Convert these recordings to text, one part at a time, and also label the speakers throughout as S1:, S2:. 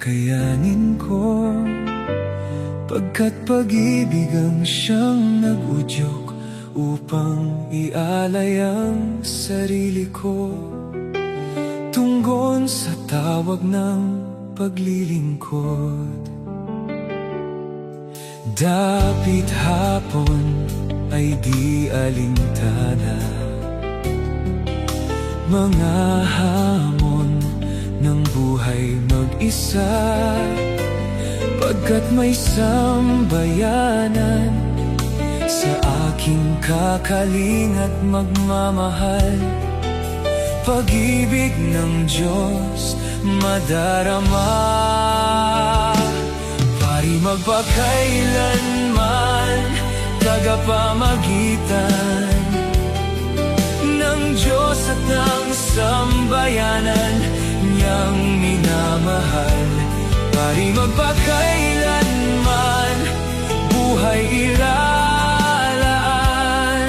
S1: kakayanin ko, pagkat pag-ibig ang siyang nag-udyok upang ialay ang sarili ko tunggon sa tawag ng paglilingkod. Dapit hapon ay di alintana, mga hamon ng buhay mag-isa, pagkat may sambayanan sa aking kakaling at magmamahal. Pag-ibig ng Diyos madarama, pari magpakailanman, tagapamagitan ng Diyos at ng sambayanan niyang minamahal. Pari magpakailanman, buhay ilalaan,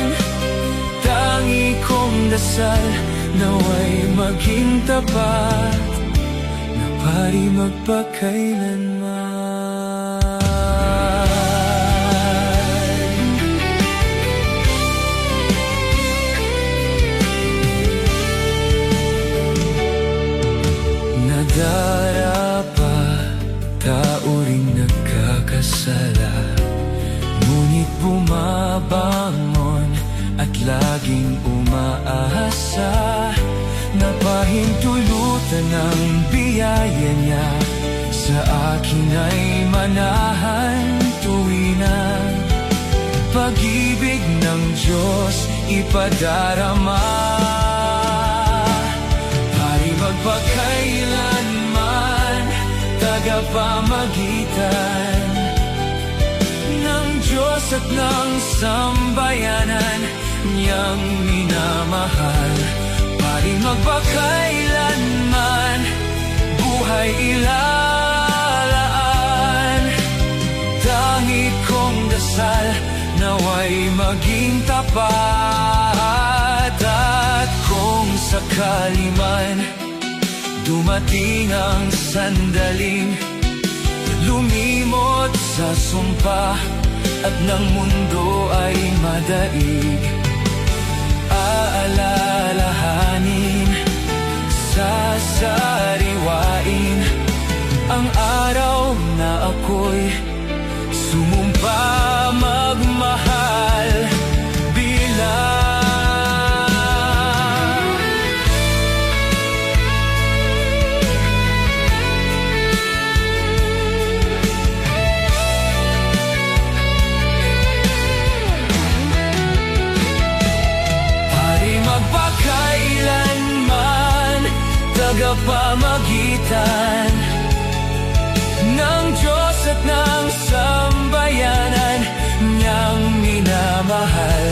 S1: tangi kong dasal naway maging tapat, na pari magpakailanman. Nadarapa, tao ring nagkakasala, ngunit bumabangon at laging umaasa na pahintulutan ng biyaya niya sa akin ay manahan tuwina. Pag-ibig ng Diyos ipadarama, pari magpakailanman, tagapamagitan ng Diyos at ng sambayanan niyang minamahal. Pari magpakailanman, buhay ilalaan, tangi kong dasal naway maging tapat. At kung sakali man dumating ang sandaling lumimot sa sumpa at ng mundo ay madaig, aalalahanin, sasariwain ang araw na ako'y sumumpa magmahal bilang tagapamagitan ng Diyos at ng sambayanan niyang minamahal.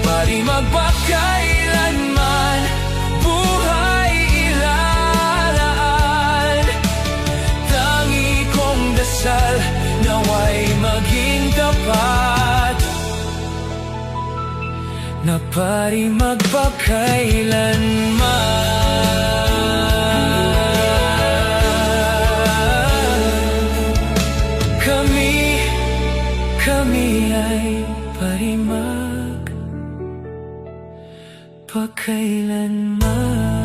S1: Pari magpakailanman, buhay ilalaan, tangi kong dasal naway maging tapat, na pari magpakailanman. Kami ay pari magpakailanman.